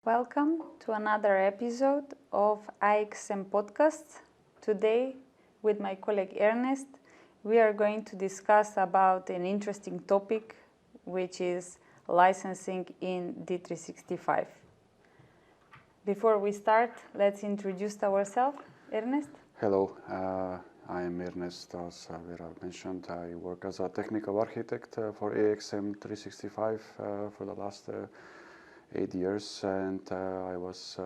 Welcome to another episode of IXM podcast. Today, with my colleague Ernest, we are going to discuss about an interesting topic, which is licensing in D365. Before we start, let's introduce ourselves. Ernest? Hello, I am Ernest, as Vera mentioned. I work as a technical architect for AXM 365 for the last 8 years, and I was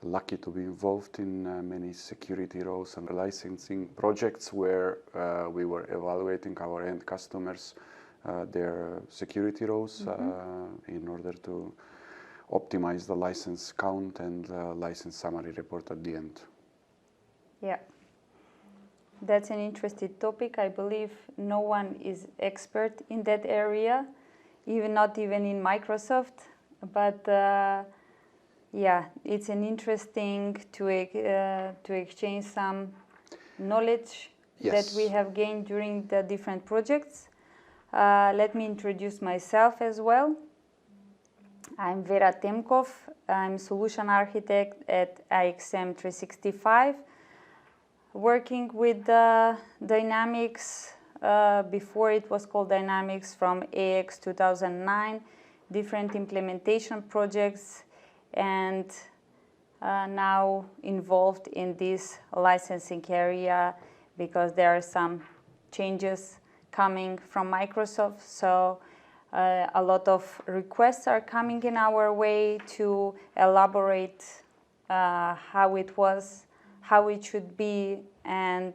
lucky to be involved in many security roles and licensing projects where we were evaluating our end customers, their security roles in order to optimize the license count and license summary report at the end. Yeah, that's an interesting topic. I believe no one is expert in that area, not even in Microsoft. But yeah, it's an interesting to exchange some knowledge that we have gained during the different projects. Let me introduce myself as well. I'm Vera Temkov. I'm solution architect at IXM 365, working with Dynamics. Before it was called Dynamics, from AX 2009. Different implementation projects, and now involved in this licensing area because there are some changes coming from Microsoft. So a lot of requests are coming in our way to elaborate how it was, how it should be, and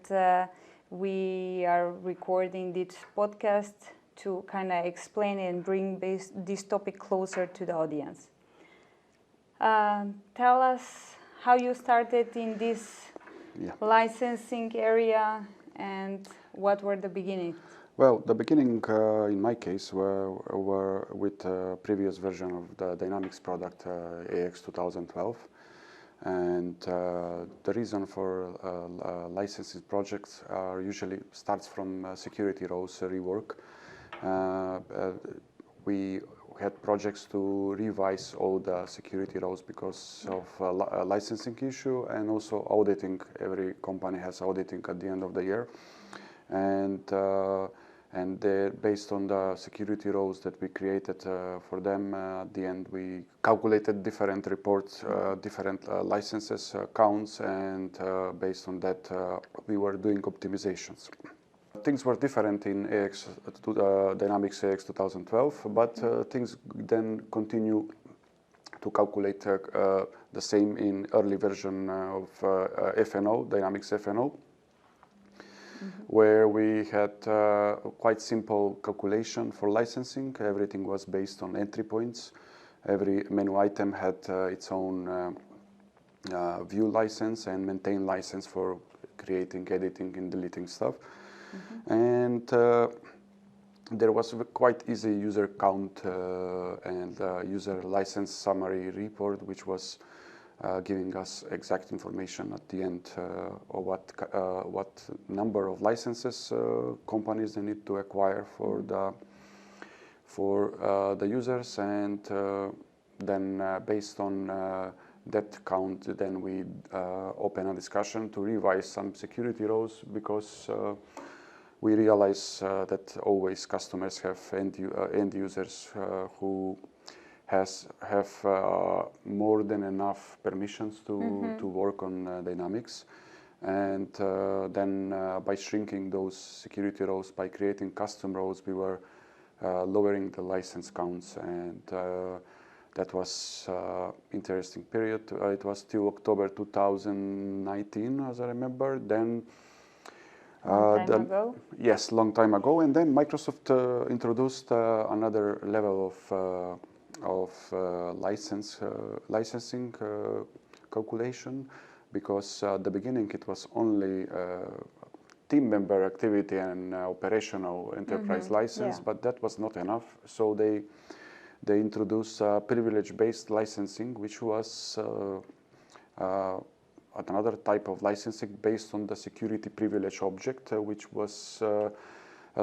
we are recording this podcast to kind of explain and bring this topic closer to the audience. Tell us how you started in this licensing area and what were the beginnings? Well, the beginning in my case were with the previous version of the Dynamics product, AX 2012. And the reason for licensing projects usually starts from security roles rework. We had projects to revise all the security roles because of a licensing issue, and also auditing. Every company has auditing at the end of the year, and based on the security roles that we created for them, at the end we calculated different reports, different licenses counts, and based on that we were doing optimizations. Things were different in Dynamics AX 2012, but things then continue to calculate the same in early version of FNO, Dynamics FNO, where we had quite simple calculation for licensing. Everything was based on entry points. Every menu item had its own view license and maintain license for creating, editing, and deleting stuff. And there was a quite easy user count and user license summary report, which was giving us exact information at the end of what number of licenses companies they need to acquire for the users, and then based on that count, then we open a discussion to revise some security roles, because we realize that always customers have end users who have more than enough permissions to work on Dynamics, and then by shrinking those security roles, by creating custom roles, we were lowering the license counts, and that was interesting period. It was till October 2019, as I remember. Then long time ago? Yes, long time ago. And then Microsoft introduced another level of licensing calculation, because at the beginning it was only team member activity and operational enterprise license, but that was not enough. So they introduced privilege-based licensing, which was another type of licensing based on the security privilege object, which was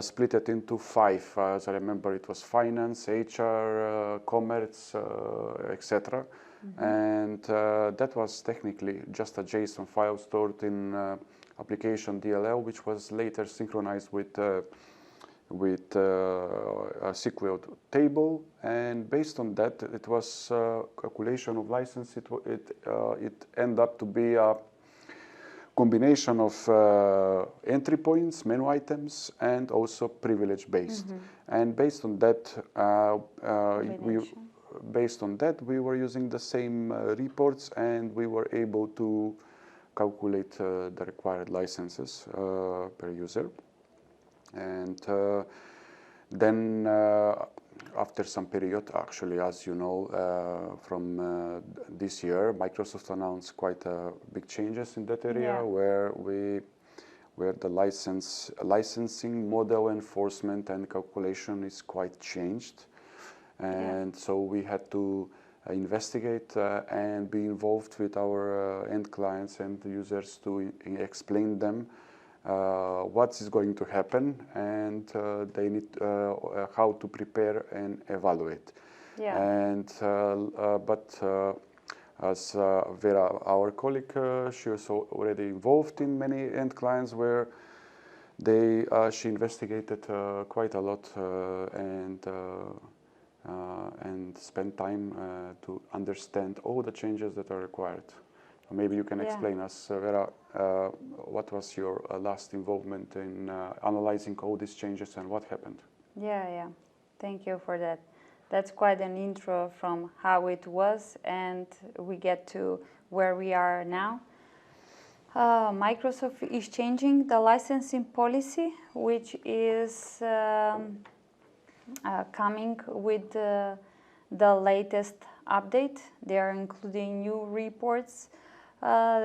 split it into 5. As I remember, it was finance, HR, commerce, etc. And that was technically just a JSON file stored in application DLL, which was later synchronized with a SQL table, and based on that, it was calculation of license. It ended up to be a combination of entry points, menu items, and also privilege based. And based on that, we were using the same reports, and we were able to calculate the required licenses per user. And then after some period, actually, as you know, from this year, Microsoft announced quite big changes in that area, where the licensing model enforcement and calculation is quite changed. And so we had to investigate and be involved with our end clients and users to explain them what is going to happen, and they need how to prepare and evaluate. And but as Vera, our colleague, she was already involved in many end clients where she investigated quite a lot and spent time to understand all the changes that are required. Maybe you can explain us, Vera, what was your last involvement in analyzing all these changes and what happened? Yeah. Thank you for that. That's quite an intro from how it was, and we get to where we are now. Microsoft is changing the licensing policy, which is coming with the latest update. They are including new reports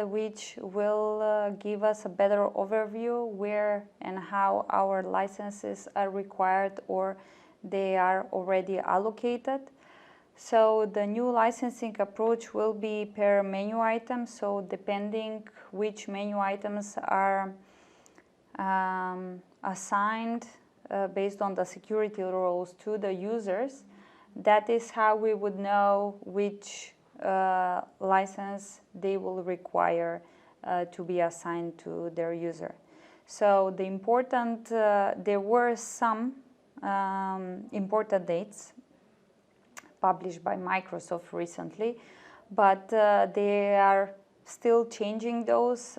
which will give us a better overview where and how our licenses are required or they are already allocated. So the new licensing approach will be per menu item. So depending which menu items are assigned based on the security roles to the users, that is how we would know which license they will require to be assigned to their user. So there were some important dates published by Microsoft recently, but they are still changing those.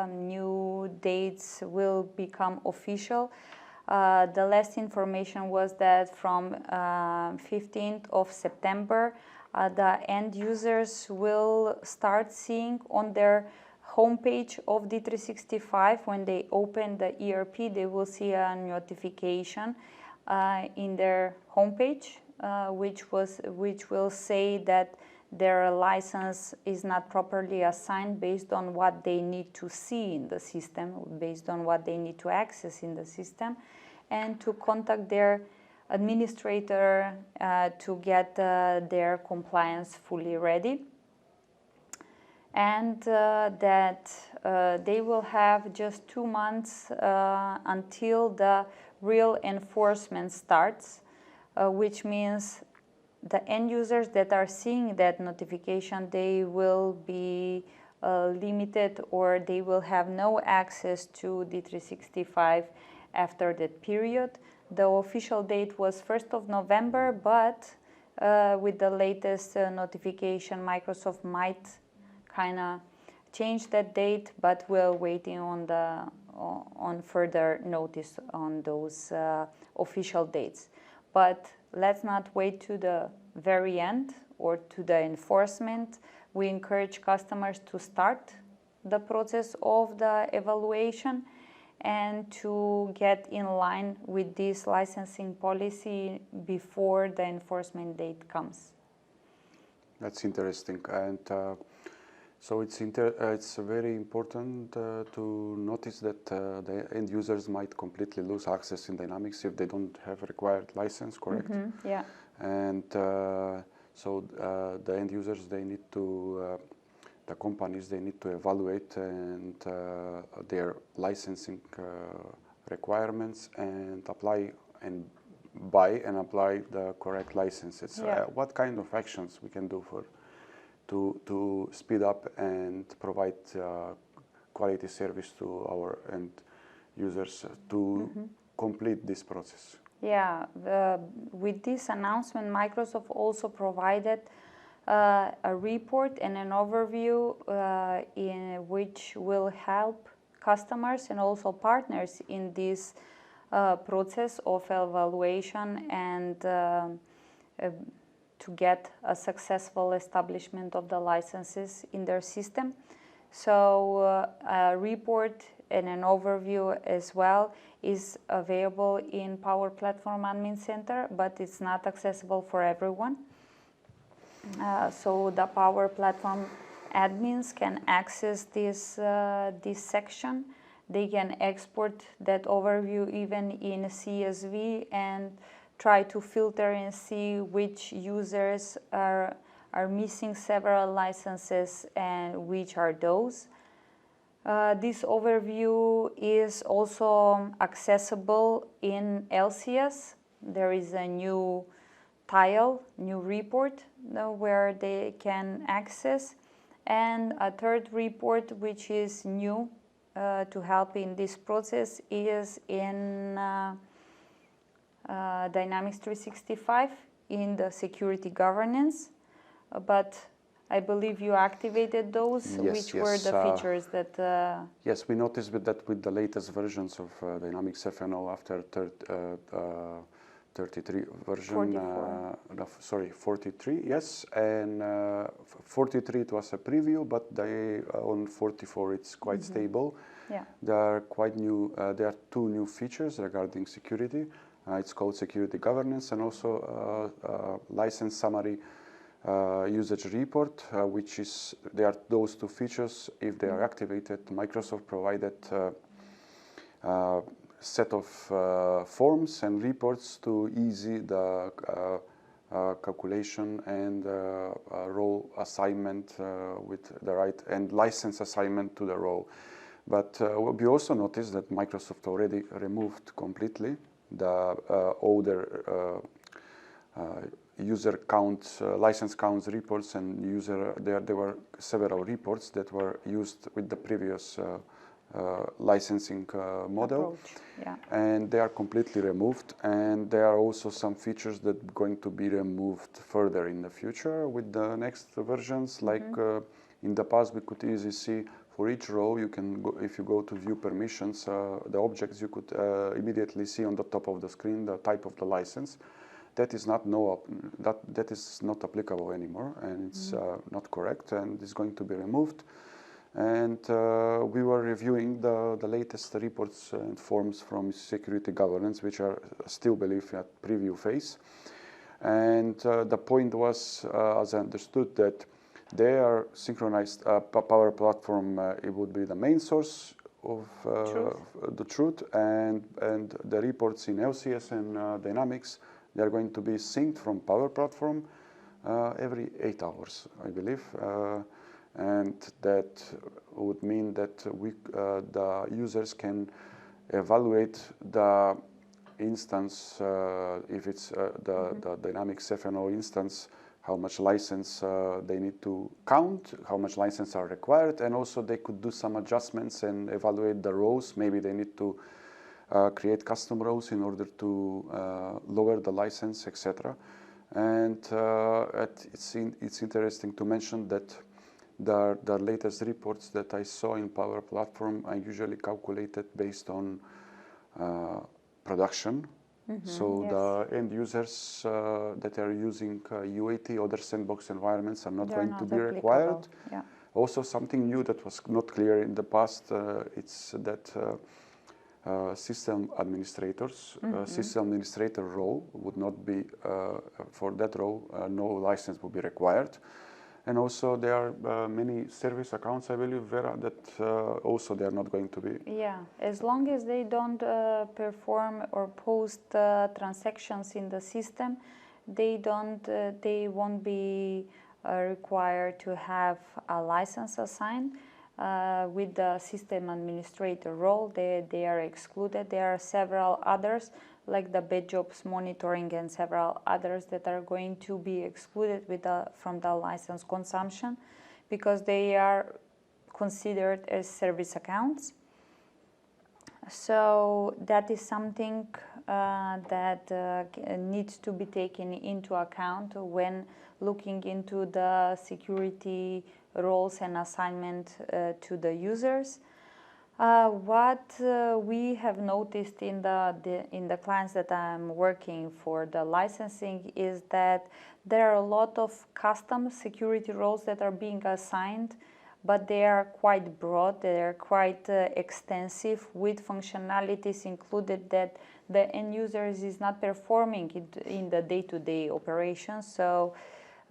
New dates will become official. The last information was that from 15th of September, the end users will start seeing on their homepage of D365, when they open the ERP, they will see a notification in their homepage, which will say that their license is not properly assigned based on what they need to see in the system, based on what they need to access in the system, and to contact their administrator to get their compliance fully ready. And that they will have just 2 months until the real enforcement starts, which means the end users that are seeing that notification, they will be limited, or they will have no access to D365 after that period. The official date was 1st of November, but with the latest notification, Microsoft might kind of change that date, but we're waiting on further notice on those official dates. But let's not wait to the very end or to the enforcement. We encourage customers to start the process of the evaluation and to get in line with this licensing policy before the enforcement date comes. That's interesting. And so it's very important to notice that the end users might completely lose access in Dynamics if they don't have required license, correct? Yeah. And so the end users, the companies, they need to evaluate and their licensing requirements and apply and buy and apply the correct licenses. Yeah. What kind of actions we can do to speed up and provide quality service to our end users to complete this process? Yeah, with this announcement, Microsoft also provided a report and an overview in which will help customers and also partners in this process of evaluation and to get a successful establishment of the licenses in their system. So a report and an overview as well is available in Power Platform Admin Center, but it's not accessible for everyone. So the Power Platform admins can access this section. They can export that overview even in CSV and try to filter and see which users are missing several licenses and which are those. This overview is also accessible in LCS. There is a new tile, new report where they can access, and a third report which is new to help in this process is in Dynamics 365 in the security governance, but I believe you activated those. Yes, which yes, were the features that... Yes, we noticed that with the latest versions of Dynamics FNO after 33 version, 43, yes, and 43 it was a preview, but on 44 it's quite stable. Yeah. There are quite new, there are two new features regarding security. It's called security governance and also license summary usage report, which is, there are those two features. If they are activated, Microsoft provided set of forms and reports to easy the calculation and role assignment with the right and license assignment to the role. But we also noticed that Microsoft already removed completely the older user counts, license counts reports, and there were several reports that were used with the previous licensing model. Approach. Yeah. And they are completely removed, and there are also some features that are going to be removed further in the future with the next versions. Like in the past, we could easily see for each row, you can go, if you go to view permissions, the objects, you could immediately see on the top of the screen the type of the license. That is not that is not applicable anymore, and it's not correct, and it's going to be removed. And we were reviewing the latest reports and forms from security governance, which are still, believe, at preview phase. And the point was, as I understood, that they are synchronized. Power Platform, it would be the main source of the truth, and the reports in LCS and Dynamics, they are going to be synced from Power Platform every 8 hours, I believe. And that would mean that the users can evaluate the instance, if it's the Dynamics FNO instance, how much license they need to count, how much license are required, and also they could do some adjustments and evaluate the rows. Maybe they need to create custom rows in order to lower the license, etc. And it's interesting to mention that the latest reports that I saw in Power Platform are usually calculated based on production. So the end users that are using UAT, other sandbox environments, are not going to be required. Yeah. Also, something new that was not clear in the past, it's that system administrators, system administrator role would not be, for that role, no license will be required. And also there are many service accounts, I believe, Vera, that also they are not going to be. Yeah, as long as they don't perform or post transactions in the system, they won't be required to have a license assigned. with the system administrator role, they are excluded. There are several others, like the bad jobs monitoring and several others that are going to be excluded from the license consumption because they are considered as service accounts. So that is something that needs to be taken into account when looking into the security roles and assignment to the users. What we have noticed in the clients that I'm working for the licensing is that there are a lot of custom security roles that are being assigned, but they are quite broad, they are quite extensive with functionalities included that the end users is not performing in the day-to-day operations. So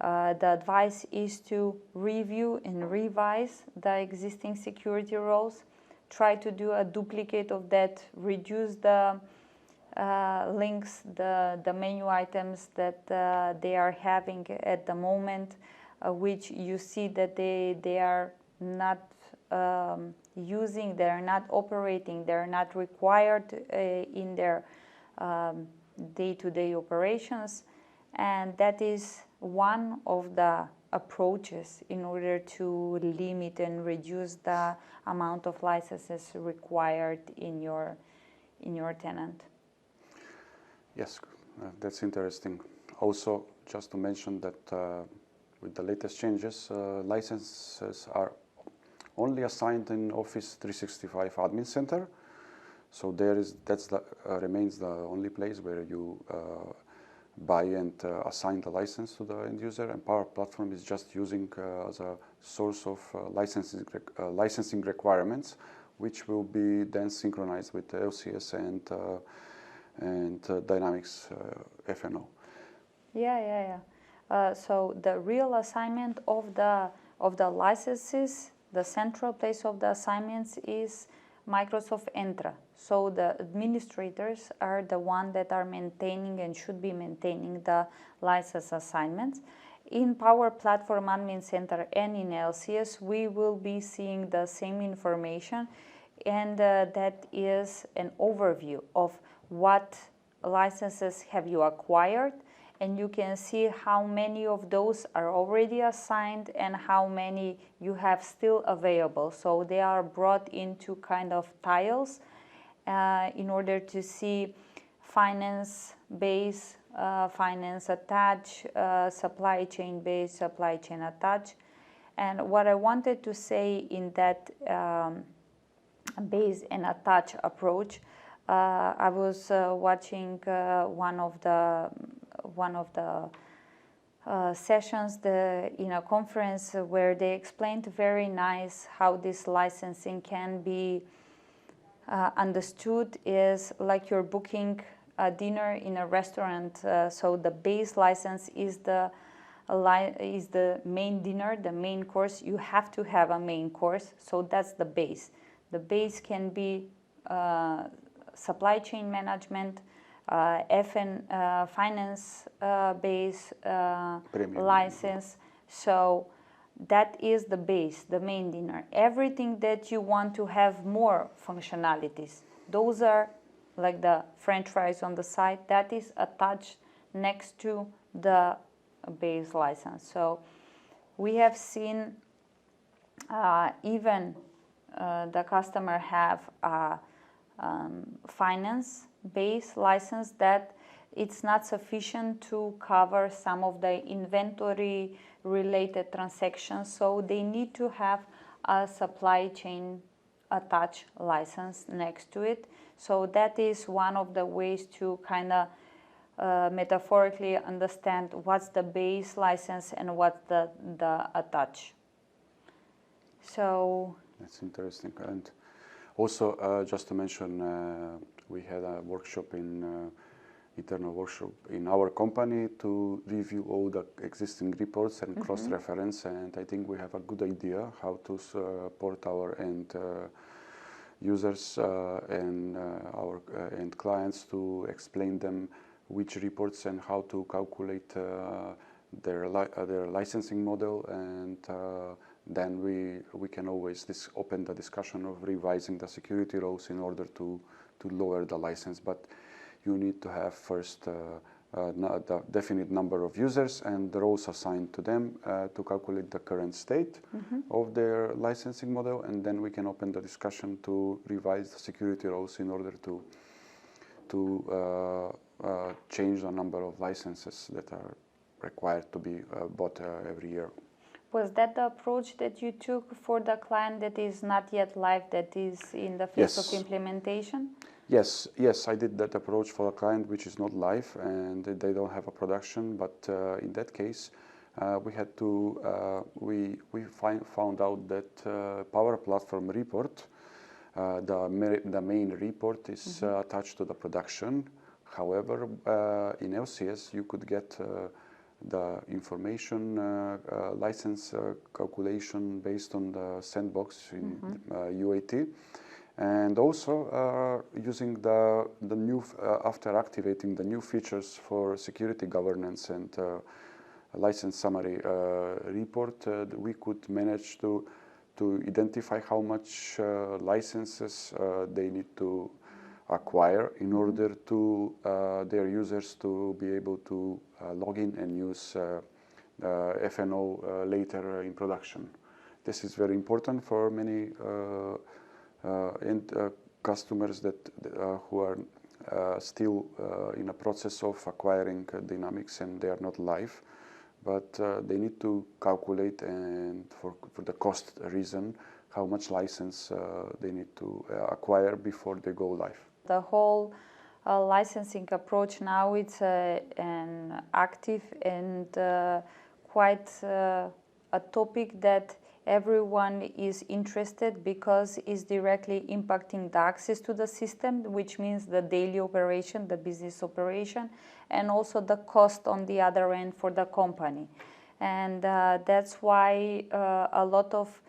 the advice is to review and revise the existing security roles, try to do a duplicate of that, reduce the links, the menu items that they are having at the moment, which you see that they are not using, they are not operating, they are not required in their day-to-day operations. And that is one of the approaches in order to limit and reduce the amount of licenses required in your tenant. Yes, that's interesting. Also, just to mention that with the latest changes, licenses are only assigned in Office 365 Admin Center. So remains the only place where you buy and assign the license to the end user, and Power Platform is just using as a source of licensing requirements, which will be then synchronized with the LCS and Dynamics FNO. So the real assignment of the licenses, the central place of the assignments is Microsoft Entra. So the administrators are the ones that are maintaining and should be maintaining the license assignments. In Power Platform Admin Center and in LCS, we will be seeing the same information, and that is an overview of what licenses have you acquired, and you can see how many of those are already assigned and how many you have still available. So they are brought into kind of tiles in order to see finance base, finance attach, supply chain base, supply chain attach. And what I wanted to say in that base and attach approach, I was watching one of the sessions in a conference where they explained very nice how this licensing can be understood is like you're booking a dinner in a restaurant. So the base license is the main dinner, the main course. You have to have a main course, so that's the base. The base can be supply chain management, finance base license. So that is the base, the main dinner. Everything that you want to have more functionalities, those are like the French fries on the side, that is attached next to the base license. So we have seen even the customer have a finance base license that it's not sufficient to cover some of the inventory related transactions, so they need to have a supply chain attached license next to it. So that is one of the ways to kind of metaphorically understand what's the base license and what's the attach. So that's interesting. And also just to mention, we had a workshop internal workshop in our company to review all the existing reports and cross-reference, and I think we have a good idea how to support our end users and our end clients to explain them which reports and how to calculate their licensing model and then we can always open the discussion of revising the security roles in order to lower the license. But you need to have first the definite number of users and the roles assigned to them to calculate the current state of their licensing model, and then we can open the discussion to revise the security roles in order to change the number of licenses that are required to be bought every year. Was that the approach that you took for the client that is not yet live, that is in the phase of implementation? Yes, I did that approach for a client which is not live and they don't have a production. But in that case, we had to found out that Power Platform report, the main report, is attached to the production. However, in LCS you could get the information license calculation based on the sandbox in UAT. And also using the new, after activating the new features for security governance and license summary report, we could manage to identify how much licenses they need to acquire in order to their users to be able to log in and use FNO later in production. This is very important for many customers that who are still in a process of acquiring Dynamics and they are not live, but they need to calculate, and for the cost reason, how much license they need to acquire before they go live. The whole licensing approach now, it's an active and quite a topic that everyone is interested, because it's directly impacting the access to the system, which means the daily operation, the business operation, and also the cost on the other end for the company. And that's why a lot of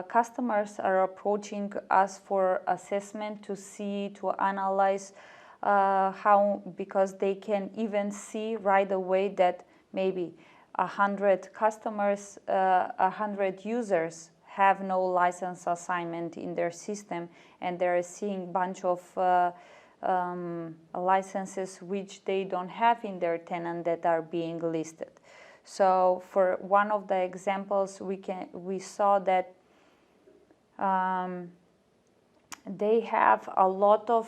customers are approaching us for assessment to see, to analyze how, because they can even see right away that maybe 100 customers, 100 users have no license assignment in their system, and they're seeing bunch of licenses which they don't have in their tenant that are being listed. So for one of the examples, we saw that they have a lot of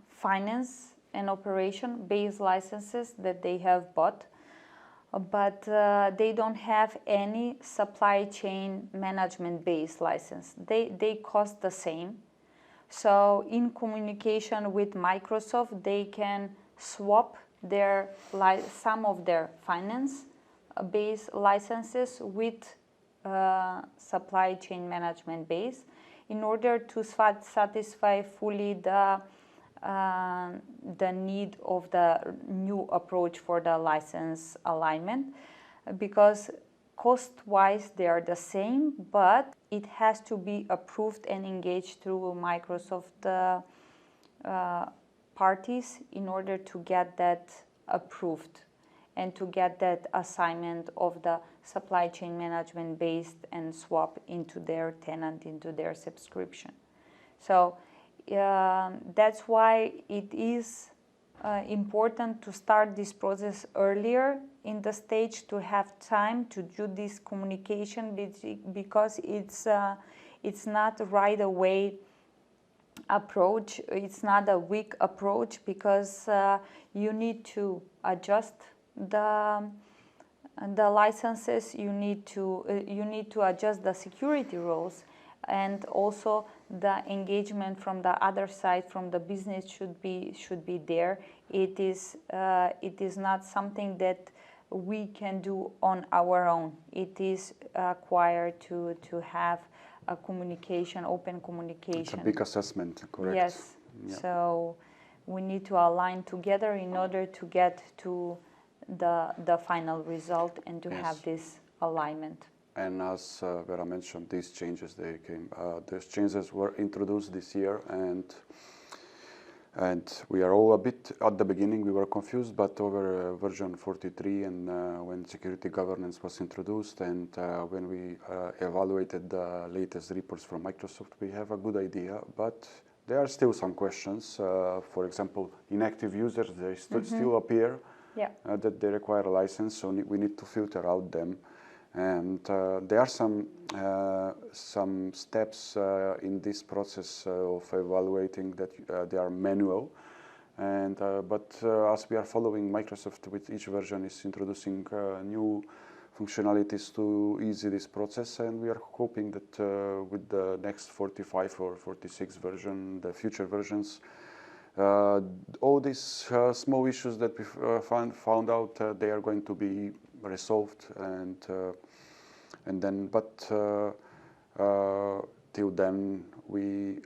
finance and operation based licenses that they have bought, but they don't have any supply chain management based license. They cost the same. So in communication with Microsoft, they can swap their some of their finance based licenses with supply chain management base in order to satisfy fully the need of the new approach for the license alignment, because cost-wise they are the same, but it has to be approved and engaged through Microsoft parties in order to get that approved and to get that assignment of the supply chain management based and swap into their tenant, into their subscription. So that's why it is important to start this process earlier in the stage, to have time to do this communication, because it's not right away approach. It's not a weak approach, because you need to adjust the licenses. You need to adjust the security roles, and also the engagement from the other side, from the business, should be there. It is not something that we can do on our own. It is required to have a communication, open communication. It's a big assessment, correct? Yes. Yeah. So we need to align together in order to get to the final result and to have this alignment. And as Vera mentioned, these changes, these changes were introduced this year, and And we are all a bit, at the beginning we were confused, but over version 43 and when security governance was introduced and when we evaluated the latest reports from Microsoft, we have a good idea, but there are still some questions. For example, inactive users, they still appear that they require a license, so we need to filter out them. And there are some steps in this process of evaluating that they are manual, and but as we are following Microsoft with each version is introducing new functionalities to ease this process, and we are hoping that with the next 45 or 46 version, the future versions, all these small issues that we found out, they are going to be resolved, and then, but till then we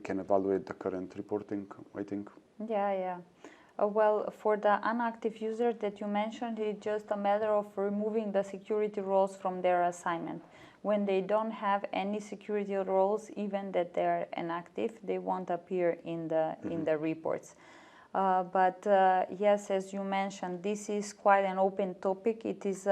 can evaluate the current reporting, I think. Yeah. Well, for the inactive user that you mentioned, it's just a matter of removing the security roles from their assignment. When they don't have any security roles, even that they're inactive, they won't appear in the reports. But yes, as you mentioned, this is quite an open topic. It is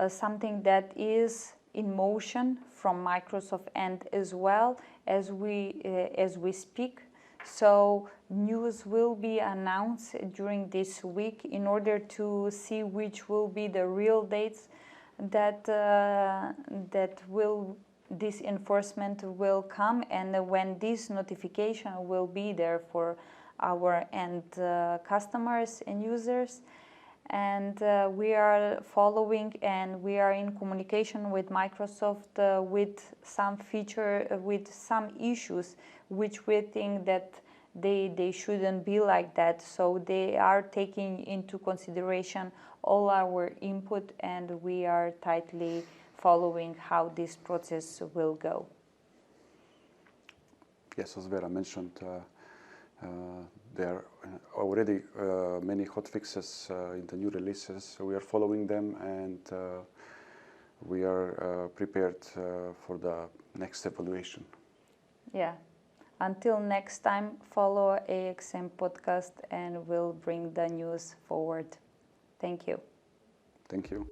something that is in motion from Microsoft end as well as we speak. So news will be announced during this week in order to see which will be the real dates that this enforcement will come, and when this notification will be there for our end customers and users. And we are following and we are in communication with Microsoft with some issues which we think that they shouldn't be like that. So they are taking into consideration all our input, and we are tightly following how this process will go. Yes, as Vera mentioned, there are already many hotfixes in the new releases, so we are following them, and we are prepared for the next evaluation. Yeah. Until next time, follow AXM podcast and we'll bring the news forward. Thank you. Thank you.